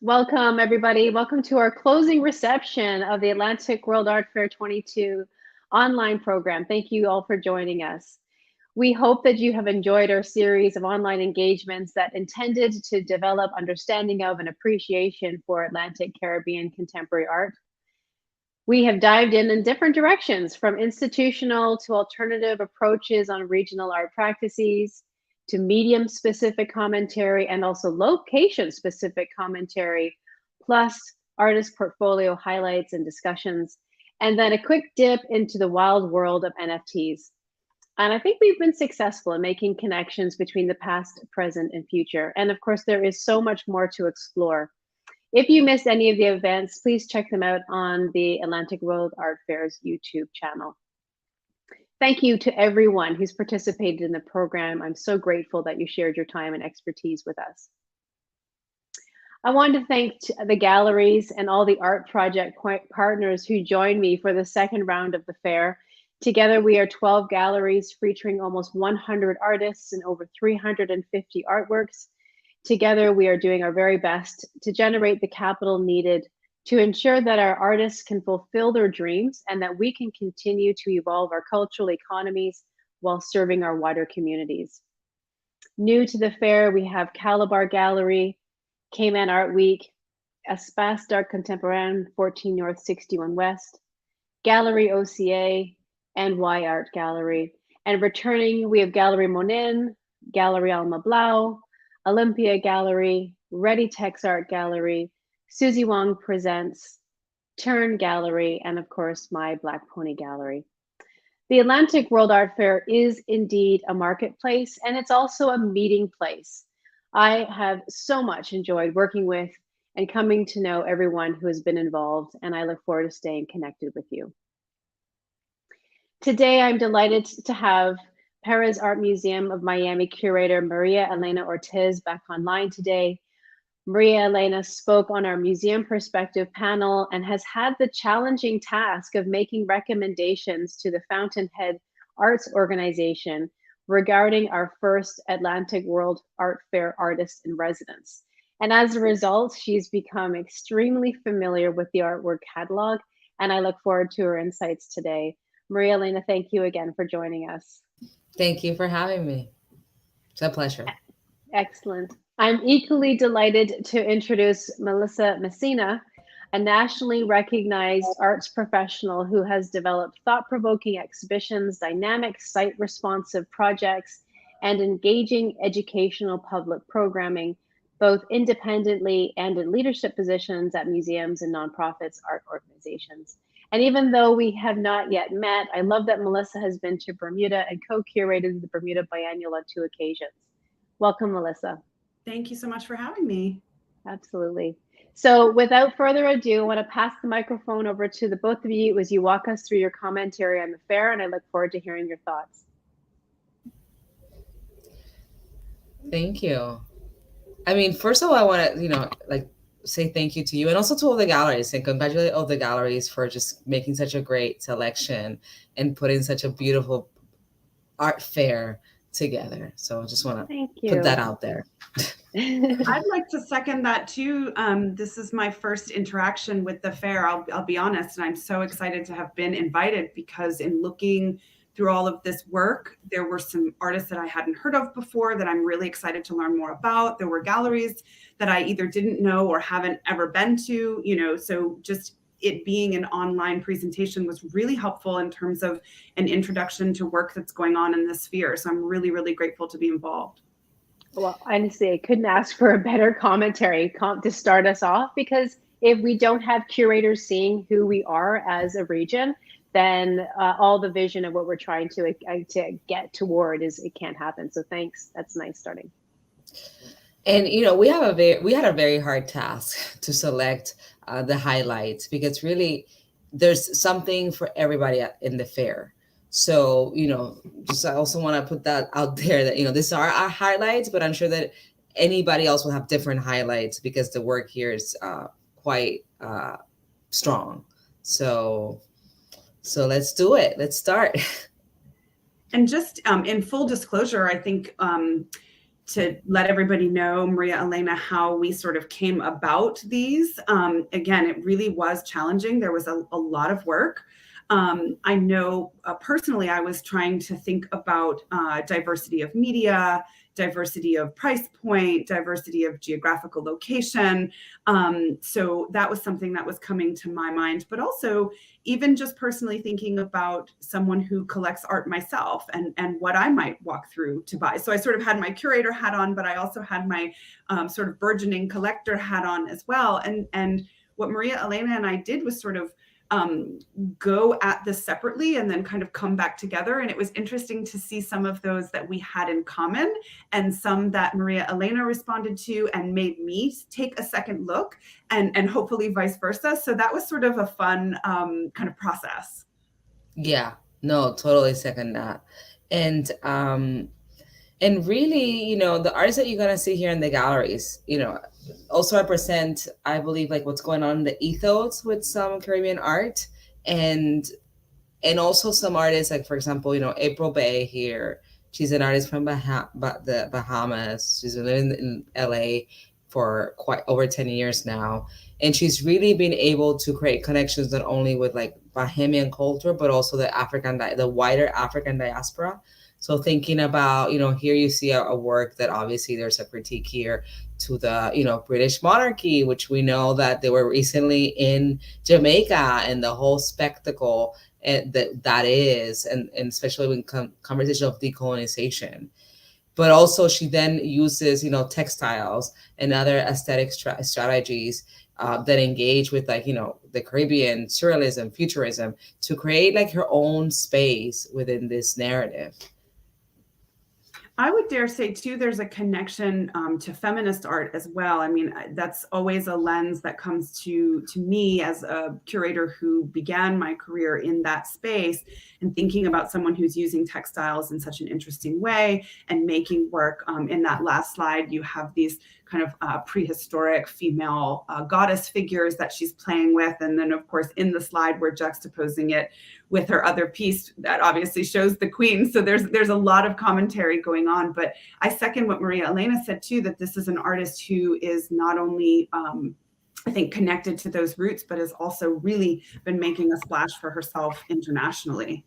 Welcome, everybody. Welcome to our closing reception of the Atlantic World Art Fair 22 online program. Thank you all for joining us. We hope that you have enjoyed our series of online engagements that intended to develop understanding of and appreciation for Atlantic Caribbean contemporary art. We have dived in different directions, from institutional to alternative approaches on regional art practices, to medium-specific commentary, and also location-specific commentary, plus artist portfolio highlights and discussions, and then a quick dip into the wild world of NFTs. And I think we've been successful in making connections between the past, present, and future. And of course, there is so much more to explore. If you missed any of the events, please check them out on the Atlantic World Art Fair's YouTube channel. Thank you to everyone who's participated in the program. I'm so grateful that you shared your time and expertise with us. I want to thank the galleries and all the art project partners who joined me for the second round of the fair. Together, we are 12 galleries featuring almost 100 artists and over 350 artworks. Together, we are doing our very best to generate the capital needed to ensure that our artists can fulfill their dreams and that we can continue to evolve our cultural economies while serving our wider communities. New to the fair, we have Calabar Gallery, CAYMAN Art Week, Espace d'Art Contemporain, 14 North, 61 West, Gallery OCA, and Y Art Gallery. And returning, we have Gallery Monin, Gallery Alma Blau, Olympia Gallery, Ready Tex Art Gallery, Susie Wong Presents, TERN Gallery, and of course, my Black Pony Gallery. The Atlantic World Art Fair is indeed a marketplace, and it's also a meeting place. I have so much enjoyed working with and coming to know everyone who has been involved, and I look forward to staying connected with you. Today, I'm delighted to have Pérez Art Museum of Miami curator María Elena Ortiz back online today. María Elena spoke on our Museum Perspective panel and has had the challenging task of making recommendations to the Fountainhead Arts Organization regarding our first Atlantic World Art Fair artist in residence. And as a result, she's become extremely familiar with the artwork catalog, and I look forward to her insights today. María Elena, thank you again for joining us. Thank you for having me. It's a pleasure. Excellent. I'm equally delighted to introduce Melissa Messina, a nationally recognized arts professional who has developed thought-provoking exhibitions, dynamic site-responsive projects, and engaging educational public programming, both independently and in leadership positions at museums and nonprofits art organizations. And even though we have not yet met, I love that Melissa has been to Bermuda and co-curated the Bermuda Biennial on 2 occasions. Welcome, Melissa. Thank you so much for having me. Absolutely. So without further ado, I want to pass the microphone over to the both of you as you walk us through your commentary on the fair, and I look forward to hearing your thoughts. Thank you. I mean, first of all, I want to, say thank you to you and also to all the galleries and congratulate all the galleries for just making such a great selection and putting such a beautiful art fair together. So I just want to put that out there. I'd like to second that too. This is my first interaction with the fair. I'll be honest, and I'm so excited to have been invited because in looking through all of this work, there were some artists that I hadn't heard of before that I'm really excited to learn more about. There were galleries that I either didn't know or haven't ever been to, so just it being an online presentation was really helpful in terms of an introduction to work that's going on in this sphere. So I'm really, really grateful to be involved. Well, honestly, I couldn't ask for a better commentary to start us off, because if we don't have curators seeing who we are as a region, then all the vision of what we're trying to get toward it can't happen. So thanks. That's nice starting. And we had a very hard task to select the highlights, because really there's something for everybody in the fair. So, just I also want to put that out there that, these are our highlights, but I'm sure that anybody else will have different highlights because the work here is quite strong. So let's do it. Let's start. And just in full disclosure, I think let everybody know, Maria, Elena, how we sort of came about these. Again, it really was challenging. There was a lot of work. I know personally, I was trying to think about diversity of media, diversity of price point, diversity of geographical location. So that was something that was coming to my mind, but also even just personally thinking about someone who collects art myself and what I might walk through to buy. So I sort of had my curator hat on, but I also had my sort of burgeoning collector hat on as well. And what Maria, Elena, and I did was sort of go at this separately and then kind of come back together. And it was interesting to see some of those that we had in common and some that Maria Elena responded to and made me take a second look, and hopefully vice versa. So that was sort of a fun kind of process. Yeah, no, totally second that. And really, you know, the artists that you're gonna see here in the galleries, you know, also represent, I believe, like what's going on in the ethos with some Caribbean art, and also some artists, like for example, you know, April Bay here. She's an artist from the Bahamas. She's been living in LA for quite over 10 years now, and she's really been able to create connections not only with like Bahamian culture, but also the wider African diaspora. So thinking about, you know, here you see a work that obviously there's a critique here to the, you know, British monarchy, which we know that they were recently in Jamaica and the whole spectacle that is, and especially when conversation of decolonization. But also she then uses, you know, textiles and other aesthetic strategies that engage with, like, you know, the Caribbean surrealism, futurism, to create like her own space within this narrative. I would dare say too, there's a connection to feminist art as well. I mean, that's always a lens that comes to me as a curator who began my career in that space, and thinking about someone who's using textiles in such an interesting way and making work. In that last slide, you have these kind of prehistoric female goddess figures that she's playing with. And then of course, in the slide, we're juxtaposing it with her other piece that obviously shows the queen. So there's a lot of commentary going on, but I second what Maria Elena said too, that this is an artist who is not only, I think, connected to those roots, but has also really been making a splash for herself internationally.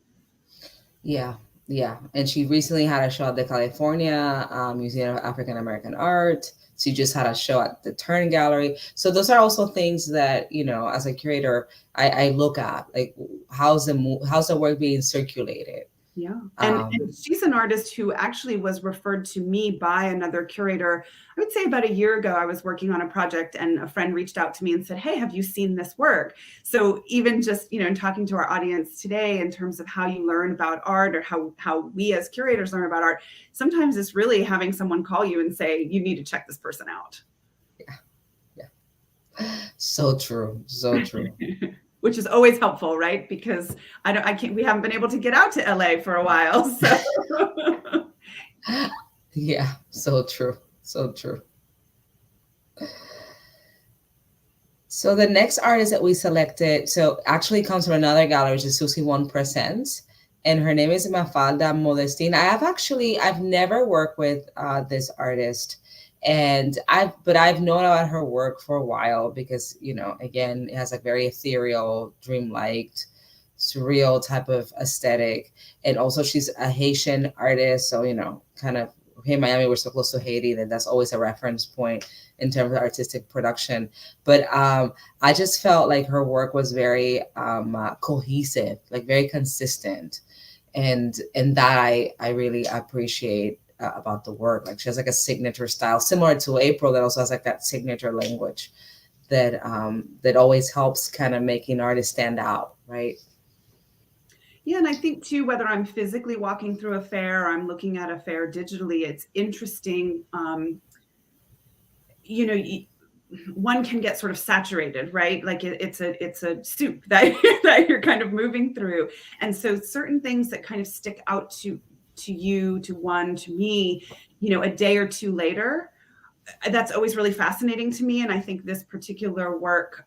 Yeah. Yeah. And she recently had a show at the California Museum of African American Art. She just had a show at the TERN Gallery. So those are also things that, you know, as a curator, I look at, like, how's the work being circulated? Yeah. And she's an artist who actually was referred to me by another curator. I would say about a year ago, I was working on a project and a friend reached out to me and said, hey, have you seen this work? So even just, you know, in talking to our audience today in terms of how you learn about art, or how we as curators learn about art, sometimes it's really having someone call you and say, you need to check this person out. Yeah. Yeah. So true. So true. Which is always helpful, right? Because we haven't been able to get out to LA for a while. So yeah, so true. So true. So the next artist that we selected, so actually comes from another gallery, which is Susie One Presents, and her name is Mafalda Modestin. I've never worked with this artist. And I've known about her work for a while because, you know, again, it has a very ethereal, dreamlike, surreal type of aesthetic. And also she's a Haitian artist. So, you know, kind of here in Miami, we're so close to Haiti that that's always a reference point in terms of artistic production. But I just felt like her work was very cohesive, like very consistent. And that I really appreciate about the work. Like she has like a signature style similar to April that also has like that signature language that always helps kind of making artists stand out, right? Yeah, and I think too, whether I'm physically walking through a fair or I'm looking at a fair digitally, it's interesting. You know, one can get sort of saturated, right? Like it's a soup that you're kind of moving through, and so certain things that kind of stick out to you, to me, you know, a day or two later that's always really fascinating to me. And I think this particular work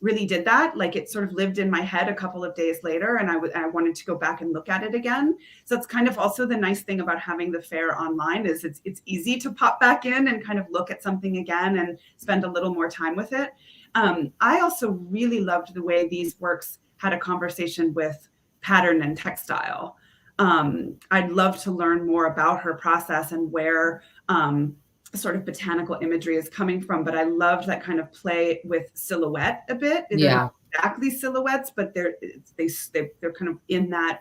really did that. Like, it sort of lived in my head a couple of days later, and I wanted to go back and look at it again. So that's kind of also the nice thing about having the fair online, is it's easy to pop back in and kind of look at something again and spend a little more time with it. I also really loved the way these works had a conversation with pattern and textile. I'd love to learn more about her process and where sort of botanical imagery is coming from, but I loved that kind of play with silhouette a bit. They're not exactly silhouettes, but they're kind of in that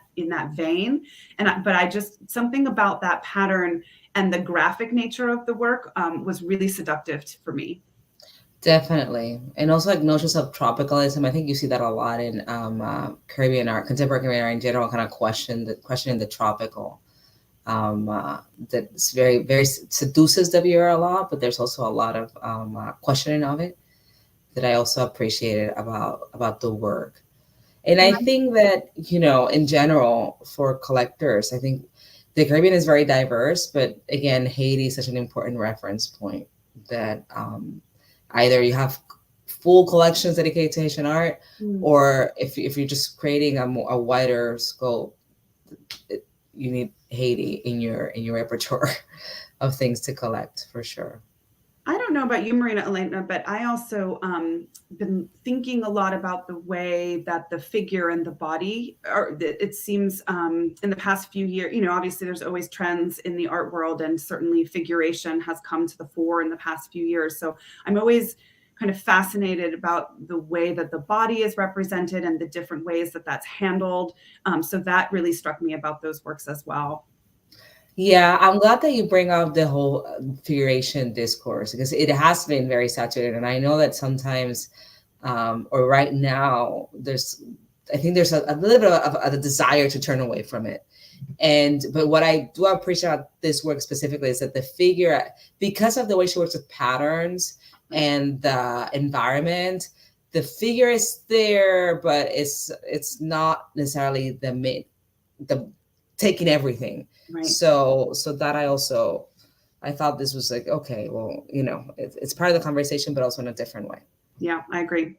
vein. But I just, something about that pattern and the graphic nature of the work was really seductive for me. Definitely. And also like notions of tropicalism. I think you see that a lot in Caribbean art, contemporary Caribbean art in general, kind of questioning the tropical. That's very, very seduces the viewer a lot, but there's also a lot of questioning of it that I also appreciated about the work. And I think that, you know, in general, for collectors, I think the Caribbean is very diverse, but again, Haiti is such an important reference point that either you have full collections dedicated to Haitian art, or if you're just creating a wider scope, you need Haiti in your repertoire of things to collect, for sure. I don't know about you, Marina, Elena, but I also been thinking a lot about the way that the figure and the body are. It seems in the past few years, you know, obviously there's always trends in the art world, and certainly figuration has come to the fore in the past few years. So I'm always kind of fascinated about the way that the body is represented and the different ways that that's handled. So that really struck me about those works as well. Yeah, I'm glad that you bring up the whole figuration discourse, because it has been very saturated. And I know that sometimes, or right now, I think there's a little bit of a desire to turn away from it. But what I do appreciate about this work specifically is that the figure, because of the way she works with patterns and the environment, the figure is there, but it's not necessarily the taking everything. Right. So that I thought this was like, okay, well, you know, it's part of the conversation, but also in a different way. Yeah, I agree.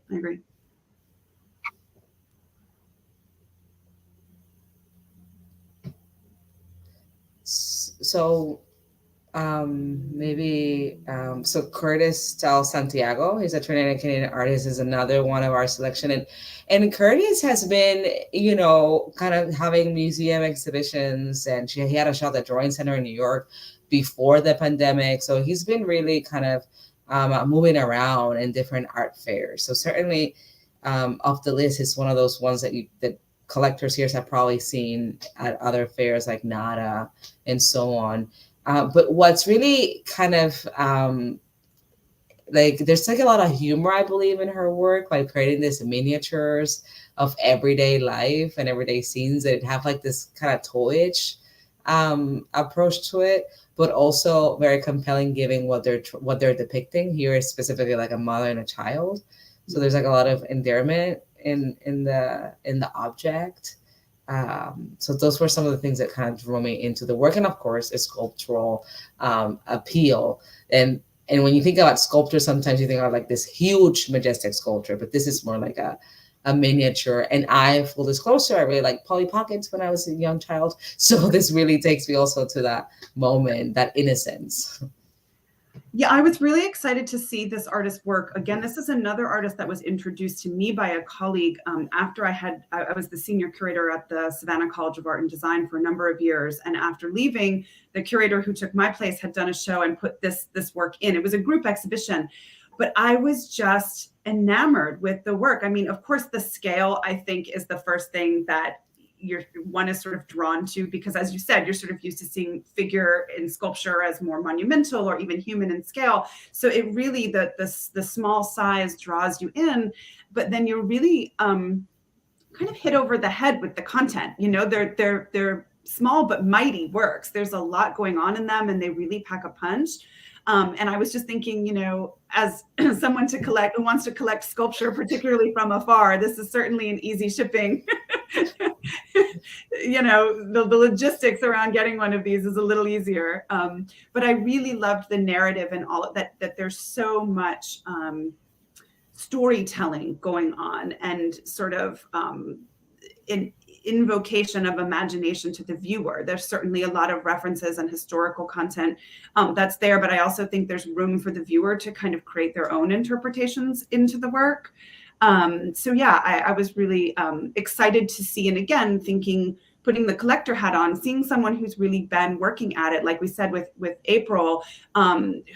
So so Curtis Del Santiago, he's a Trinidad Canadian artist, is another one of our selection. And Curtis has been, you know, kind of having museum exhibitions, and he had a show at the Drawing Center in New York before the pandemic. So he's been really kind of moving around in different art fairs. So certainly off the list is one of those ones that collectors here have probably seen at other fairs like NADA and so on. But what's really kind of like, there's like a lot of humor, I believe, in her work, like creating these miniatures of everyday life and everyday scenes that have like this kind of toyish approach to it, but also very compelling, given what they're depicting. Here is specifically like a mother and a child, so there's like a lot of endearment in the object. So those were some of the things that kind of drew me into the work, and of course, a sculptural appeal. And when you think about sculpture, sometimes you think about like this huge, majestic sculpture, but this is more like a miniature. And full disclosure, I really like Polly Pockets when I was a young child. So this really takes me also to that moment, that innocence. Yeah, I was really excited to see this artist's work. Again, this is another artist that was introduced to me by a colleague after I was the senior curator at the Savannah College of Art and Design for a number of years. And after leaving, the curator who took my place had done a show and put this work in. It was a group exhibition, but I was just enamored with the work. I mean, of course, the scale, I think, is the first thing that one is sort of drawn to, because as you said, you're sort of used to seeing figure in sculpture as more monumental or even human in scale. So it really, the small size draws you in, but then you're really kind of hit over the head with the content. You know, they're small but mighty works. There's a lot going on in them, and they really pack a punch. And I was just thinking, you know, as someone who wants to collect sculpture, particularly from afar, this is certainly an easy shipping the logistics around getting one of these is a little easier. But I really loved the narrative and all of that, that there's so much storytelling going on, and sort of invocation of imagination to the viewer. There's certainly a lot of references and historical content that's there, but I also think there's room for the viewer to kind of create their own interpretations into the work. So yeah, I was really excited to see, and again, putting the collector hat on, seeing someone who's really been working at it, like we said with April,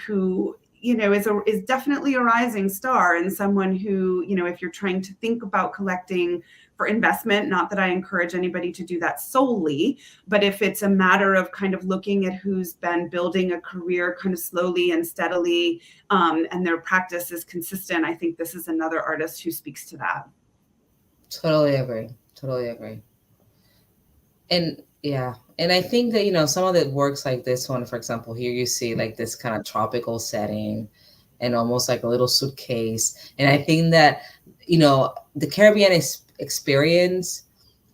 who is definitely a rising star, and someone who, if you're trying to think about collecting for investment, not that I encourage anybody to do that solely, but if it's a matter of kind of looking at who's been building a career kind of slowly and steadily, and their practice is consistent, I think this is another artist who speaks to that. Totally agree. And yeah, and I think that, some of the works like this one, for example, here you see like this kind of tropical setting and almost like a little suitcase. And I think that, the Caribbean experience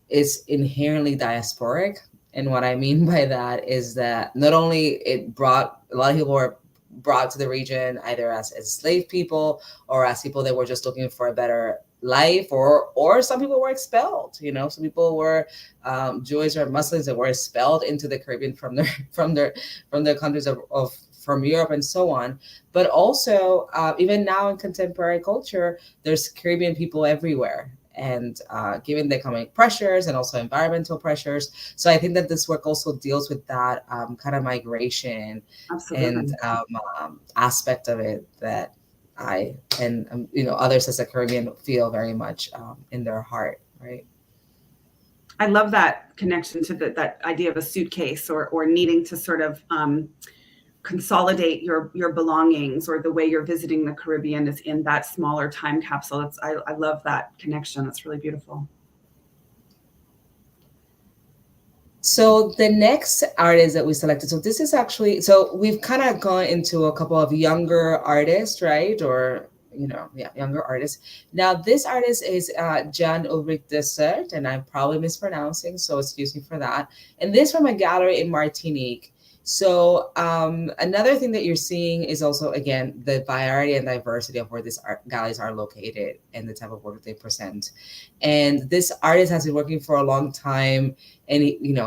is inherently diasporic. And what I mean by that is that not only it brought, a lot of people were brought to the region either as enslaved people or as people that were just looking for a better life, or some people were expelled. Some people were Jewish or Muslims that were expelled into the Caribbean from their countries from Europe and so on. But also, even now in contemporary culture, there's Caribbean people everywhere. And given the economic pressures and also environmental pressures. So I think that this work also deals with that kind of migration. Absolutely. And aspect of it that I and others as a Caribbean feel very much in their heart, right? I love that connection to that idea of a suitcase, or needing to sort of consolidate your belongings, or the way you're visiting the Caribbean is in that smaller time capsule. I love that connection. That's really beautiful. So the next artist that we selected, so this is actually, so we've kind of gone into a couple of younger artists, right? Or, younger artists. Now this artist is Jan Ulrich Dessert, and I'm probably mispronouncing, so excuse me for that. And this from a gallery in Martinique. So another thing that you're seeing is also, again, the variety and diversity of where these galleries are located and the type of work they present. And this artist has been working for a long time, and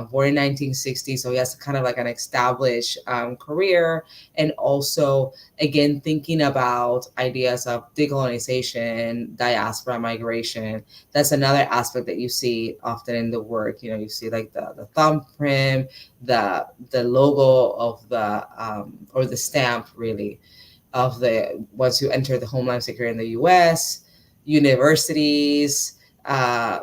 born in 1960, so he has kind of like an established career, and also, again, thinking about ideas of decolonization, diaspora migration. That's another aspect that you see often in the work. You see like the thumbprint, the logo of the or the stamp, really, of the once you enter the Homeland Security in the U.S., universities.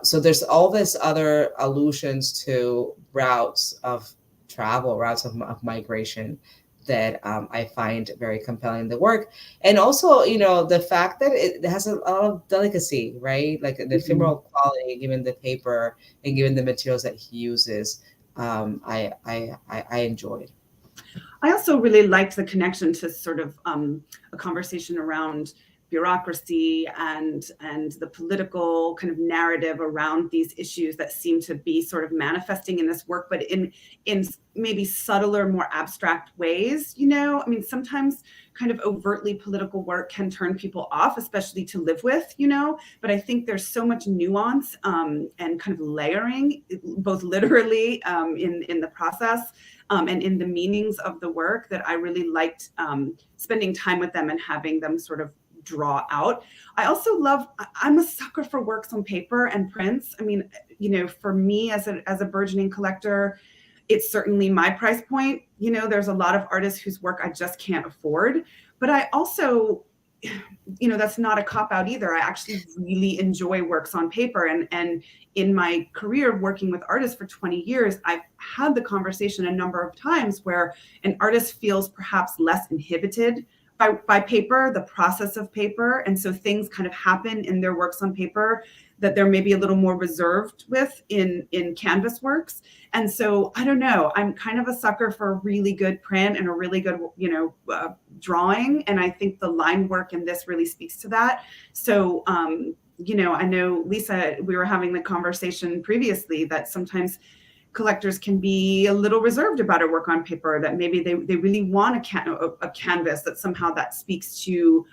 So there's all this other allusions to routes of travel, routes of migration that I find very compelling in the work. And also, the fact that it has a lot of delicacy, right? Like the ephemeral quality, given the paper and given the materials that he uses, I enjoyed. I also really liked the connection to sort of a conversation around bureaucracy and the political kind of narrative around these issues that seem to be sort of manifesting in this work, but in maybe subtler, more abstract ways. I mean, sometimes kind of overtly political work can turn people off, especially to live with, but I think there's so much nuance and kind of layering, both literally in the process and in the meanings of the work, that I really liked spending time with them and having them sort of draw out. I also I'm a sucker for works on paper and prints. I mean, for me as a burgeoning collector, it's certainly my price point. There's a lot of artists whose work I just can't afford, but I also, that's not a cop-out either. I actually really enjoy works on paper. And in my career working with artists for 20 years, I've had the conversation a number of times where an artist feels perhaps less inhibited by paper, the process of paper. And so things kind of happen in their works on paper that they're maybe a little more reserved with in canvas works. And so, I don't know, I'm kind of a sucker for a really good print and a really good, drawing. And I think the line work in this really speaks to that. So, you know, I know, Lisa, we were having the conversation previously that sometimes collectors can be a little reserved about a work on paper, that maybe they really want a canvas that somehow that speaks to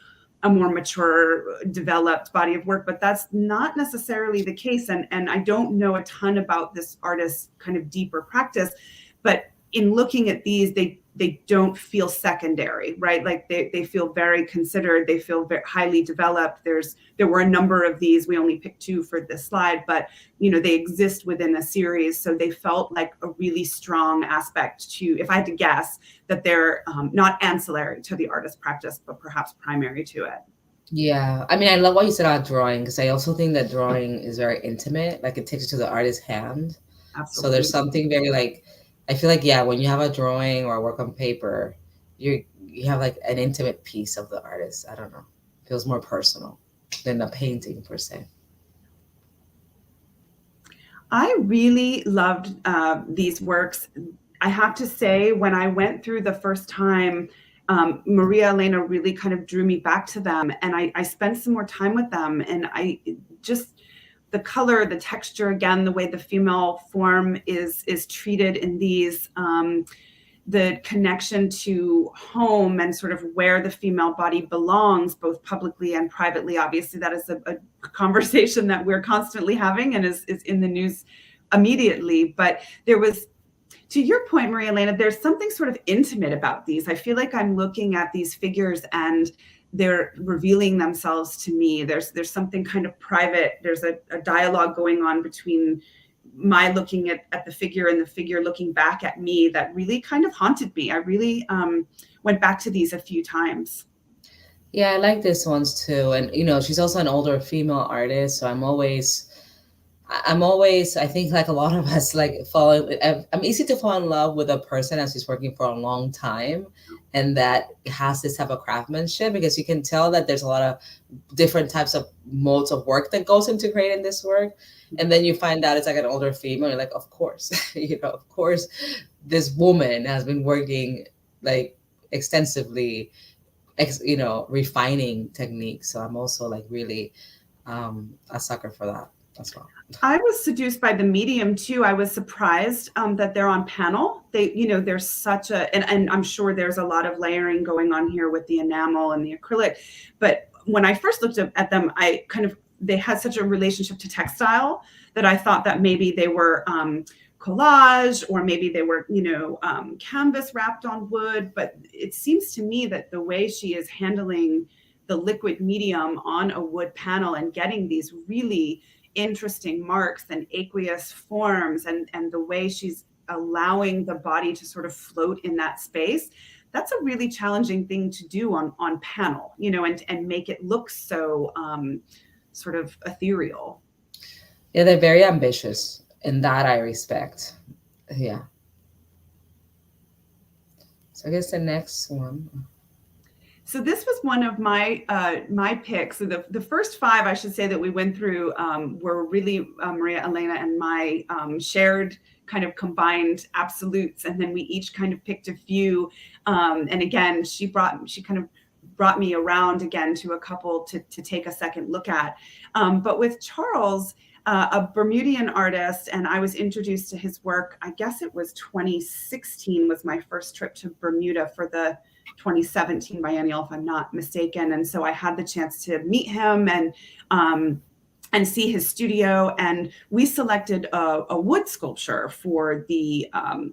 a more mature, developed body of work, but that's not necessarily the case. And I don't know a ton about this artist's kind of deeper practice, but in looking at these, they don't feel secondary, right? Like they feel very considered, they feel very highly developed. There were a number of these, we only picked 2 for this slide, but you know, they exist within a series. So they felt like a really strong aspect to, if I had to guess, that they're not ancillary to the artist's practice, but perhaps primary to it. Yeah, I mean, I love what you said about drawing, because I also think that drawing is very intimate. Like, it takes you to the artist's hand. Absolutely. So there's something very like, I feel like, yeah, when you have a drawing or a work on paper, you have like an intimate piece of the artist. I don't know, it feels more personal than a painting per se. I really loved these works. I have to say, when I went through the first time, María, Elena really kind of drew me back to them, and I spent some more time with them, and I just, the color, the texture, again, the way the female form is treated in these, the connection to home and sort of where the female body belongs, both publicly and privately. Obviously, that is a conversation that we're constantly having and is in the news immediately. But there was, to your point, María Elena, there's something sort of intimate about these. I feel like I'm looking at these figures and they're revealing themselves to me. There's something kind of private. There's a dialogue going on between my looking at the figure and the figure looking back at me that really kind of haunted me. I really went back to these a few times. Yeah, I like this ones too. And, you know, she's also an older female artist. So I'm always, I think, like a lot of us, like I'm easy to fall in love with a person as she's working for a long time, and that has this type of craftsmanship, because you can tell that there's a lot of different types of modes of work that goes into creating this work. And then you find out it's like an older female. You're like, of course, you know, of course, this woman has been working like extensively, you know, refining techniques. So I'm also like really a sucker for that as well. I was seduced by the medium too. I was surprised that they're on panel. They, you know, there's such a, and I'm sure there's a lot of layering going on here with the enamel and the acrylic. But when I first looked at them, they had such a relationship to textile that I thought that maybe they were collage, or maybe they were, you know, canvas wrapped on wood. But it seems to me that the way she is handling the liquid medium on a wood panel and getting these really interesting marks and aqueous forms, and the way she's allowing the body to sort of float in that space, that's a really challenging thing to do on panel, you know, and make it look so sort of ethereal. Yeah, they're very ambitious, and that I respect. Yeah. So I guess the next one. So this was one of my my picks. So the first 5, I should say, that we went through were really María Elena and my shared kind of combined absolutes, and then we each kind of picked a few. And again, she kind of brought me around again to a couple to take a second look at. But with Charles, a Bermudian artist, and I was introduced to his work, I guess it was 2016 was my first trip to Bermuda for the 2017 biennial, if I'm not mistaken. And so I had the chance to meet him and see his studio. And we selected a wood sculpture for the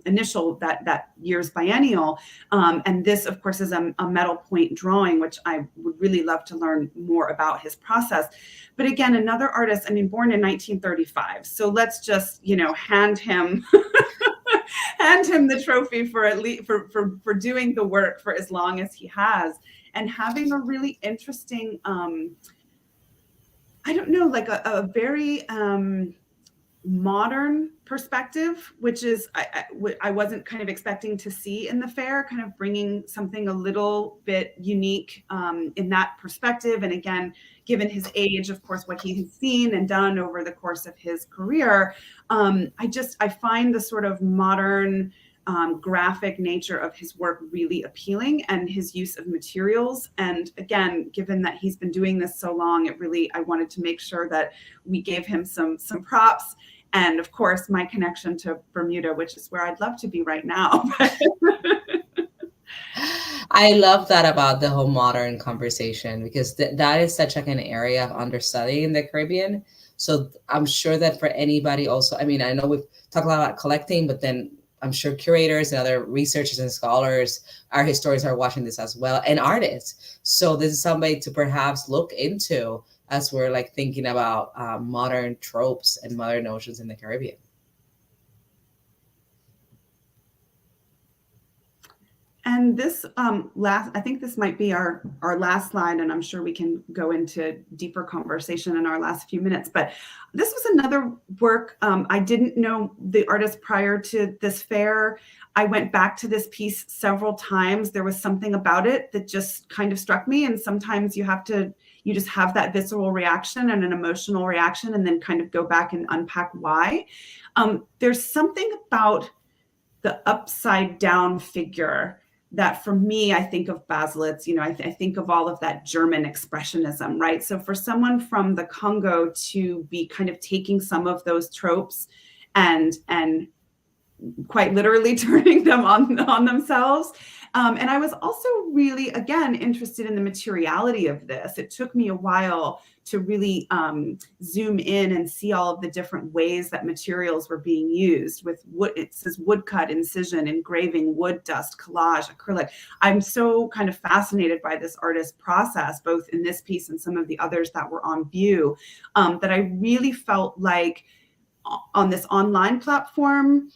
initial, that year's biennial. And this, of course, is a metal point drawing, which I would really love to learn more about his process. But again, another artist, I mean, born in 1935. So let's just, you know, hand him the trophy for doing the work for as long as he has, and having a really interesting, I don't know, like a very modern perspective, which is I wasn't kind of expecting to see in the fair, kind of bringing something a little bit unique in that perspective. And again, given his age, of course, what he has seen and done over the course of his career, I find the sort of modern graphic nature of his work really appealing, and his use of materials. And again, given that he's been doing this so long, I wanted to make sure that we gave him some props. And of course, my connection to Bermuda, which is where I'd love to be right now. I love that about the whole modern conversation, because that is such like an area of understudy in the Caribbean. So I'm sure that for anybody also, I mean, I know we've talked a lot about collecting, but then I'm sure curators and other researchers and scholars, our historians are watching this as well, and artists. So this is somebody to perhaps look into as we're like thinking about modern tropes and modern notions in the Caribbean. And this I think this might be our last slide, and I'm sure we can go into deeper conversation in our last few minutes. But this was another work. I didn't know the artist prior to this fair. I went back to this piece several times. There was something about it that just kind of struck me. And sometimes you just have that visceral reaction and an emotional reaction, and then kind of go back and unpack why. There's something about the upside down figure that, for me, I think of Baselitz, I think of all of that German expressionism, right? So for someone from the Congo to be kind of taking some of those tropes and quite literally turning them on themselves. And I was also really, again, interested in the materiality of this. It took me a while to really zoom in and see all of the different ways that materials were being used with wood. It says woodcut, incision, engraving, wood dust, collage, acrylic. I'm so kind of fascinated by this artist's process, both in this piece and some of the others that were on view, that I really felt like on this online platform,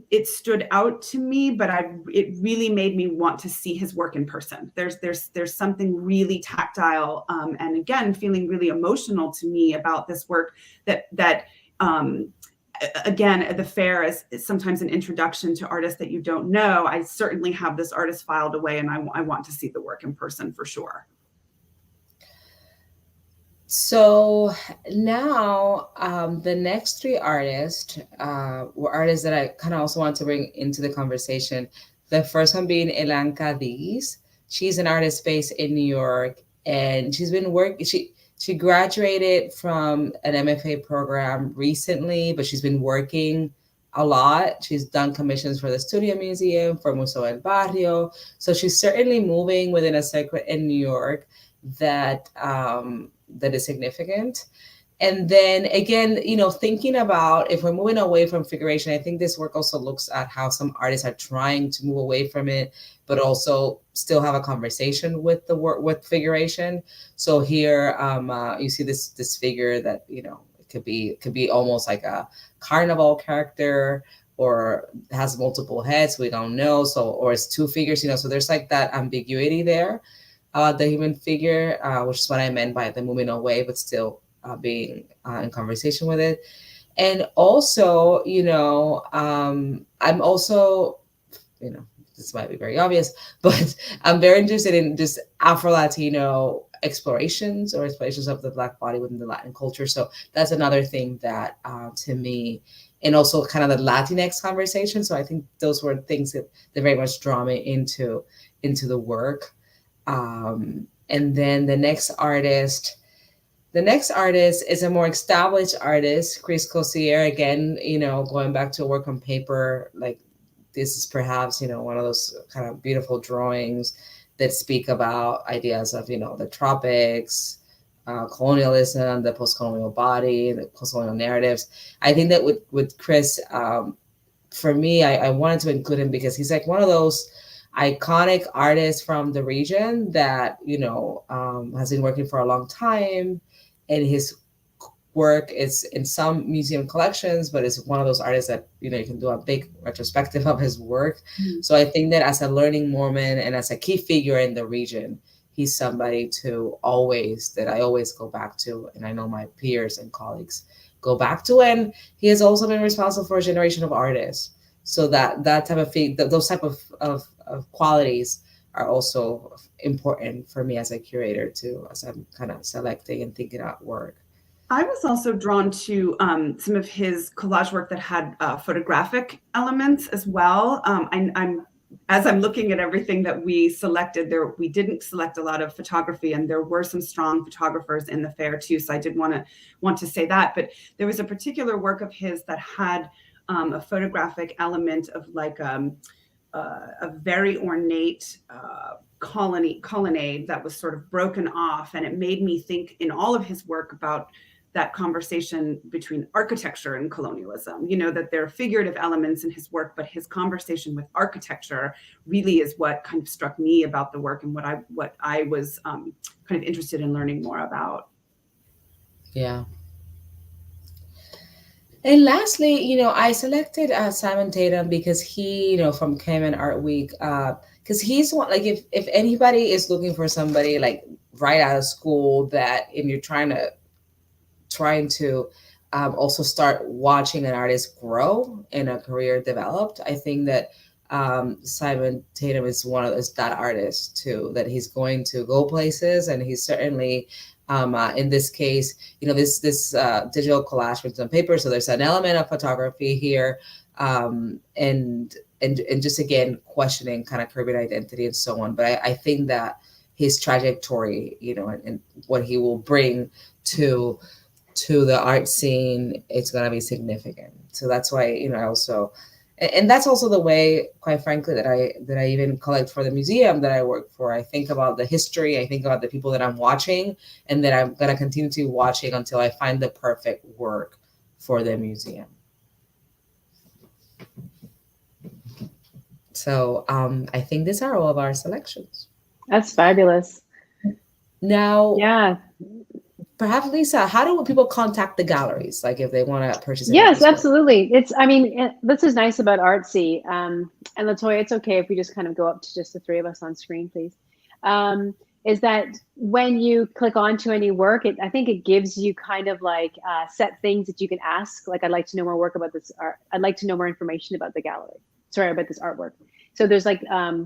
it stood out to me, but it really made me want to see his work in person. There's something really tactile, and again, feeling really emotional to me about this work that again, the fair is sometimes an introduction to artists that you don't know. I certainly have this artist filed away, and I want to see the work in person for sure. So now the next three artists were artists that I kind of also want to bring into the conversation. The first one being Elena Diz. She's an artist based in New York, and she's been working. She graduated from an MFA program recently, but she's been working a lot. She's done commissions for the Studio Museum, for Museo del Barrio. So she's certainly moving within a circuit in New York that is significant. And then again, thinking about if we're moving away from figuration, I think this work also looks at how some artists are trying to move away from it, but also still have a conversation with the work with figuration. So here you see this figure that it could be almost like a carnival character, or has multiple heads, we don't know. So, or it's two figures, so there's like that ambiguity there. The human figure, which is what I meant by the moving away, but still being in conversation with it. And also, I'm also, this might be very obvious, but I'm very interested in just Afro-Latino explorations or explorations of the Black body within the Latin culture. So that's another thing that, to me, and also kind of the Latinx conversation. So I think those were things that very much draw me into the work. And then the next artist is a more established artist, Chris Cossier. Again, going back to work on paper, like this is perhaps, one of those kind of beautiful drawings that speak about ideas of, the tropics, colonialism, the post-colonial body, the post-colonial narratives. I think that with Chris, for me, I wanted to include him because he's like one of those iconic artists from the region that has been working for a long time, and his work is in some museum collections, but it's one of those artists that you can do a big retrospective of his work. Mm-hmm. So I think that as a learning moment and as a key figure in the region, he's somebody that I always go back to, and I know my peers and colleagues go back to. And he has also been responsible for a generation of artists. So that type of those type of qualities are also important for me as a curator too, as I'm kind of selecting and thinking out work. I was also drawn to some of his collage work that had photographic elements as well. As I'm looking at everything that we selected, we didn't select a lot of photography, and there were some strong photographers in the fair too. So I did want to say that. But there was a particular work of his that had a photographic element of like a very ornate colonnade that was sort of broken off, and it made me think in all of his work about that conversation between architecture and colonialism, that there are figurative elements in his work, but his conversation with architecture really is what kind of struck me about the work and what I was kind of interested in learning more about. Yeah. And lastly, I selected Simon Tatum because he, from CAYMAN Art Week, because he's one, like, if anybody is looking for somebody like right out of school and you're trying to also start watching an artist grow and a career developed, I think that Simon Tatum is that artist too, that he's going to go places, and he's certainly in this case, this digital collage with some paper, so there's an element of photography here, and just again questioning kind of Caribbean identity and so on. But I think that his trajectory, and what he will bring to the art scene, it's going to be significant. So that's why, and that's also the way, quite frankly, that I even collect for the museum that I work for. I think about the history, I think about the people that I'm watching, and that I'm going to continue to watching until I find the perfect work for the museum. So I think these are all of our selections. That's fabulous. Now, yeah. Perhaps, Lisa, how do people contact the galleries, like if they want to purchase it? Yes, absolutely. This is nice about Artsy. And LaToya, it's okay if we just kind of go up to just the three of us on screen, please. Is that when you click onto any work, I think it gives you kind of like set things that you can ask. Like, I'd like to know more work about this art. I'd like to know more information about the gallery. Sorry, about this artwork. So there's like, I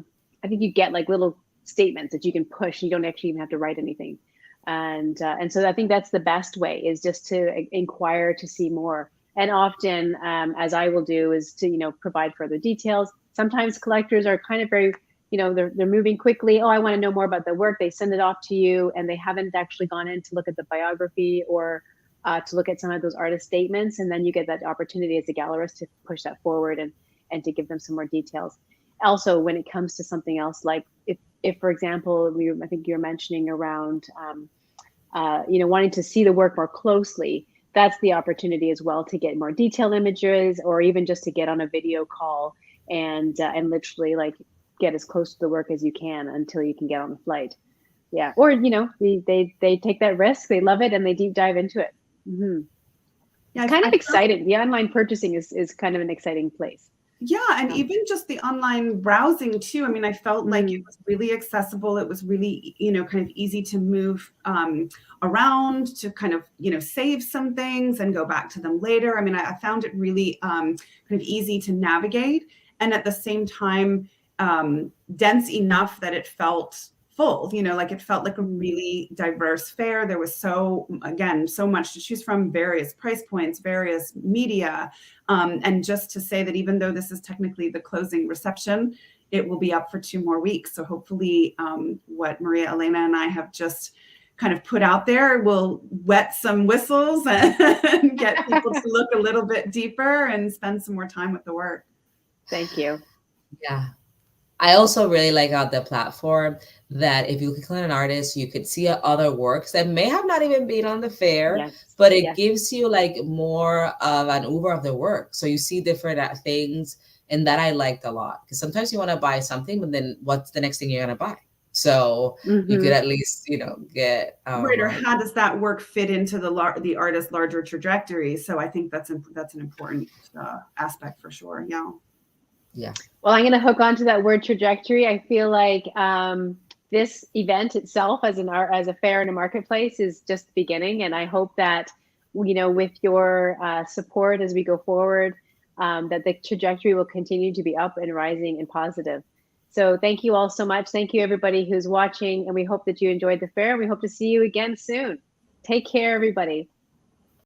think you get like little statements that you can push. You don't actually even have to write anything. And so I think that's the best way, is just to inquire to see more. And often, as I will do, is to, provide further details. Sometimes collectors are kind of very, they're moving quickly. Oh, I want to know more about the work. They send it off to you, and they haven't actually gone in to look at the biography or to look at some of those artist statements. And then you get that opportunity as a gallerist to push that forward and to give them some more details. Also, when it comes to something else, like if for example, I think you're mentioning around, wanting to see the work more closely, that's the opportunity as well to get more detailed images, or even just to get on a video call and literally like get as close to the work as you can until you can get on the flight. Yeah. Or, they take that risk, they love it, and they deep dive into it. Mm-hmm. Yeah, it's kind of exciting. The online purchasing is kind of an exciting place. Yeah, and even just the online browsing too. I mean, I felt like it was really accessible. It was really, kind of easy to move around, to kind of, save some things and go back to them later. I mean, I found it really kind of easy to navigate, and at the same time, dense enough that it felt full, like it felt like a really diverse fair. There was so much to choose from, various price points, various media. And just to say that even though this is technically the closing reception, it will be up for 2 more weeks. So hopefully what Maria, Elena, and I have just kind of put out there will wet some whistles and get people to look a little bit deeper and spend some more time with the work. Thank you. Yeah. I also really like on the platform that if you click on an artist, you could see other works that may have not even been on the fair, but it gives you like more of an over of the work. So you see different things, and that I liked a lot, because sometimes you want to buy something, but then what's the next thing you're going to buy? So you could at least, get right. Or how does that work fit into the artist's larger trajectory? So I think that's an important aspect for sure. Yeah. Yeah. Well, I'm going to hook onto that word trajectory. I feel like this event itself as a fair and a marketplace is just the beginning. And I hope that, with your support as we go forward, that the trajectory will continue to be up and rising and positive. So thank you all so much. Thank you, everybody who's watching. And we hope that you enjoyed the fair. We hope to see you again soon. Take care, everybody.